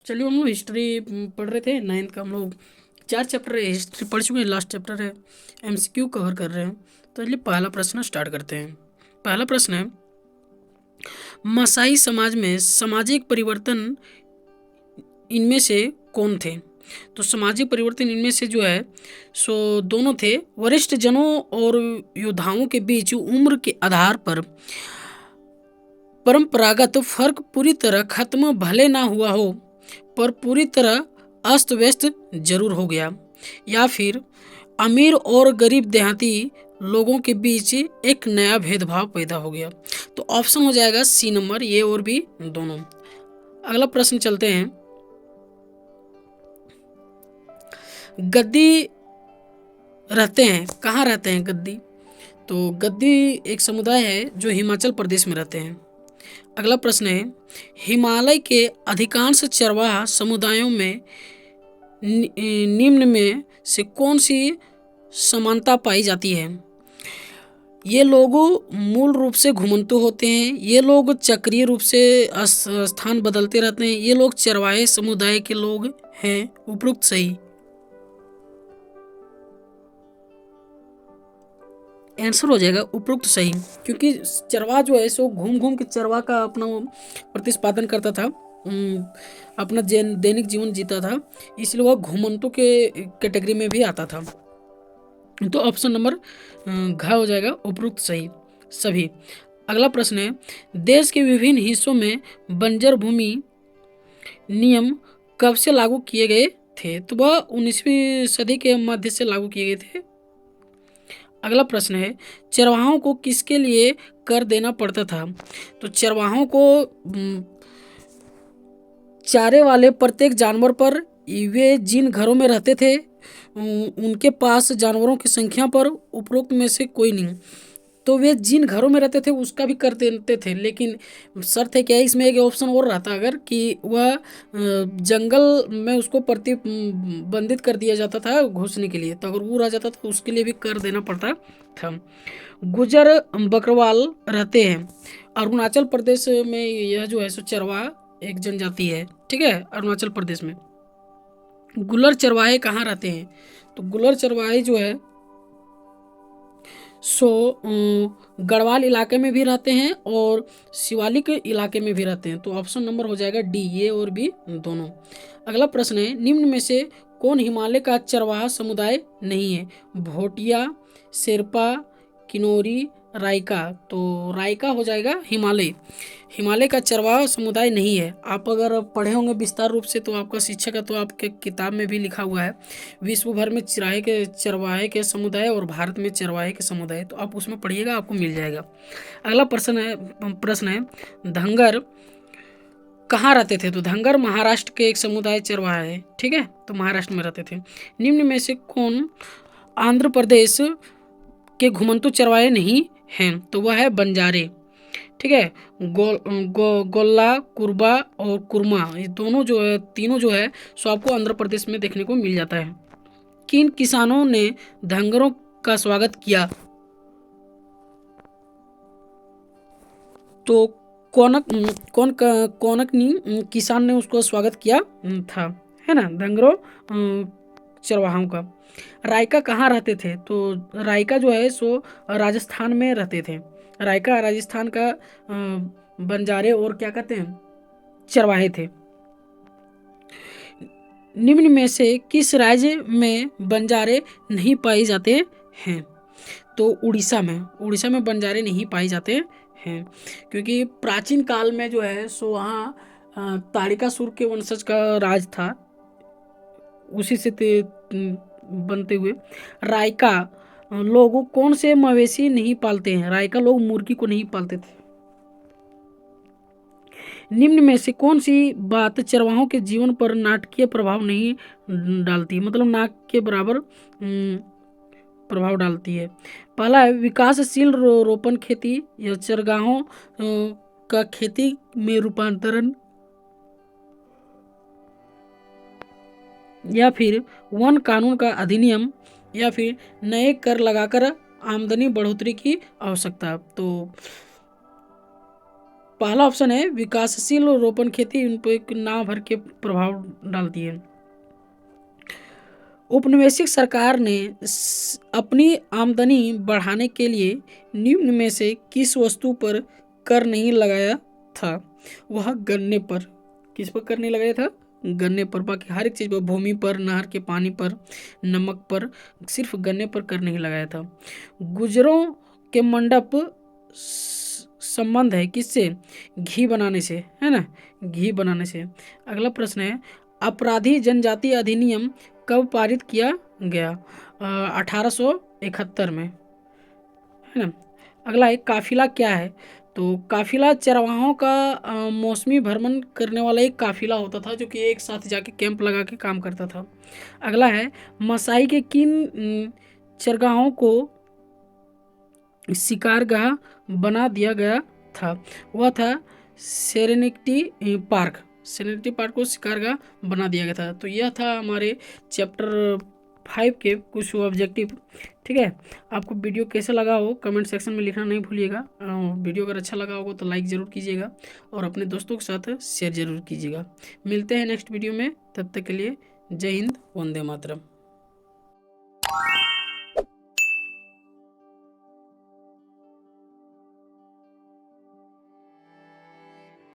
चलिए, हम लोग हिस्ट्री पढ़ रहे थे 9th का। हम लोग 4 चैप्टर हिस्ट्री पढ़ चुके हैं, लास्ट चैप्टर है MCQ कवर कर रहे हैं। तो चलिए पहला प्रश्न स्टार्ट करते हैं। पहला प्रश्न है, मसाई समाज में सामाजिक परिवर्तन इनमें से कौन थे? तो सामाजिक परिवर्तन इनमें से जो है सो दोनों थे। वरिष्ठ जनों और योद्धाओं के बीच उम्र के आधार पर परंपरागत फर्क पूरी तरह खत्म भले ना हुआ हो, पर पूरी तरह अस्त व्यस्त जरूर हो गया। या फिर अमीर और गरीब देहाती लोगों के बीच एक नया भेदभाव पैदा हो गया। तो ऑप्शन हो जाएगा सी नंबर, ये और भी दोनों। अगला प्रश्न चलते हैं। गद्दी रहते हैं, कहाँ रहते हैं गद्दी? तो गद्दी एक समुदाय है जो हिमाचल प्रदेश में रहते हैं। अगला प्रश्न है, हिमालय के अधिकांश चरवाहा समुदायों में निम्न में से कौन सी समानता पाई जाती है? ये लोग मूल रूप से घुमंतु होते हैं, ये लोग चक्रीय रूप से स्थान बदलते रहते हैं, ये लोग चरवाहे समुदाय के लोग हैं। उपरोक्त सही। आंसर हो जाएगा उपरोक्त सही, क्योंकि चरवाहा जो है सो घूम घूम के चरवाहा का अपना वो प्रतिपादन करता था, अपना दैनिक जीवन जीता था, इसलिए वह घुमंतु के कैटेगरी में भी आता था। तो ऑप्शन नंबर घ हो जाएगा उपरोक्त सही सभी। अगला प्रश्न है, देश के विभिन्न हिस्सों में बंजर भूमि नियम कब से लागू किए गए थे? तो वह 19वीं सदी के मध्य से लागू किए गए थे। अगला प्रश्न है, चरवाहों को किसके लिए कर देना पड़ता था? तो चरवाहों को चारे वाले प्रत्येक जानवर पर, वे जिन घरों में रहते थे उनके पास जानवरों की संख्या पर उपरोक्त में से कोई नहीं। तो वे जिन घरों में रहते थे उसका भी कर देते थे, लेकिन शर्त है क्या है, इसमें एक ऑप्शन और रहता अगर कि वह जंगल में उसको प्रतिबंधित कर दिया जाता था घुसने के लिए, तो अगर वो रह जाता तो उसके लिए भी कर देना पड़ता था। गुजर बकरवाल रहते हैं अरुणाचल प्रदेश में। यह जो है सो चरवाहा एक जनजाति है, ठीक है, अरुणाचल प्रदेश में। गुलर चरवाहे कहाँ रहते हैं? तो गुलर चरवाहे जो है सो गढ़वाल इलाके में भी रहते हैं और शिवालिक इलाके में भी रहते हैं। तो ऑप्शन नंबर हो जाएगा डी, ये और भी दोनों। अगला प्रश्न है, निम्न में से कौन हिमालय का चरवाहा समुदाय नहीं है? भोटिया, शेरपा, किन्नौरी, राइका। तो राइका हो जाएगा हिमालय। हिमालय का चरवाहा समुदाय नहीं है। आप अगर पढ़े होंगे विस्तार रूप से तो आपका शिक्षक है, तो आपके किताब में भी लिखा हुआ है विश्व भर में चरवाहे के समुदाय और भारत में चरवाहे के समुदाय, तो आप उसमें पढ़िएगा, आपको मिल जाएगा। अगला प्रश्न है धंगर कहाँ रहते थे? तो धंगर महाराष्ट्र के एक समुदाय चरवाहा है, ठीक है, तो महाराष्ट्र में रहते थे। निम्न में से कौन आंध्र प्रदेश के घुमंतु चरवाहे नहीं हैं? तो वह है बंजारे, ठीक है। गोल्ला, कुरबा और कुरमा, ये दोनों जो है, तीनों जो है सो आपको आंध्र प्रदेश में देखने को मिल जाता है। किन किसानों ने धंगरों का स्वागत किया? तो कोनकनी किसान ने उसको स्वागत किया था, है ना, धंगरों चरवाहों का। रायका कहाँ रहते थे? तो रायका जो है सो राजस्थान में रहते थे। रायका राजस्थान का बंजारे और क्या कहते हैं, चरवाहे थे। निम्न में से किस राज्य में बंजारे नहीं पाए जाते हैं? तो उड़ीसा में बंजारे नहीं पाए जाते हैं, क्योंकि प्राचीन काल में जो है सो वहाँ ताड़िकासुर के वंशज का राज था, उसी से बनते हुए। रायका लोग कौन से मवेशी नहीं पालते हैं? रायका लोग मुर्गी को नहीं पालते थे। निम्न में से कौन सी बात चरवाहों के जीवन पर नाटकीय प्रभाव नहीं डालती, मतलब नाक के बराबर प्रभाव डालती है? पहला है विकासशील रोपण खेती या चरगाहों का खेती में रूपांतरण, या फिर वन कानून का अधिनियम, या फिर नए कर लगाकर आमदनी बढ़ोतरी की आवश्यकता। तो पहला ऑप्शन है विकासशील रोपण खेती उन पर ना भर के प्रभाव डालती है। औपनिवेशिक सरकार ने अपनी आमदनी बढ़ाने के लिए निम्न में से किस वस्तु पर कर नहीं लगाया था? वह गन्ने पर। किस पर कर नहीं लगाया था? गन्ने पर। बाकी हर एक चीज़ पर, भूमि पर, नहर के पानी पर, नमक पर, सिर्फ गन्ने पर कर नहीं लगाया था। गुजरों के मंडप संबंध है किससे? घी बनाने से, है ना, घी बनाने से। अगला प्रश्न है अपराधी जनजाति अधिनियम कब पारित किया गया? 1871 में, है ना। अगला है काफिला क्या है? तो काफिला चरवाहों का मौसमी भ्रमण करने वाला एक काफिला होता था जो कि एक साथ जाके कैंप लगा के काम करता था। अगला है मसाई के किन चरगाहों को शिकारगाह बना दिया गया था? वह था सेरेनिटी पार्क। सेरेनिटी पार्क को शिकारगाह बना दिया गया था। तो यह था हमारे चैप्टर 5 के कुछ ऑब्जेक्टिव। ठीक है, आपको वीडियो कैसा लगा हो कमेंट सेक्शन में लिखना नहीं भूलिएगा। वीडियो अगर अच्छा लगा होगा तो लाइक ज़रूर कीजिएगा और अपने दोस्तों के साथ शेयर ज़रूर कीजिएगा। मिलते हैं नेक्स्ट वीडियो में, तब तक के लिए जय हिंद, वंदे मातरम।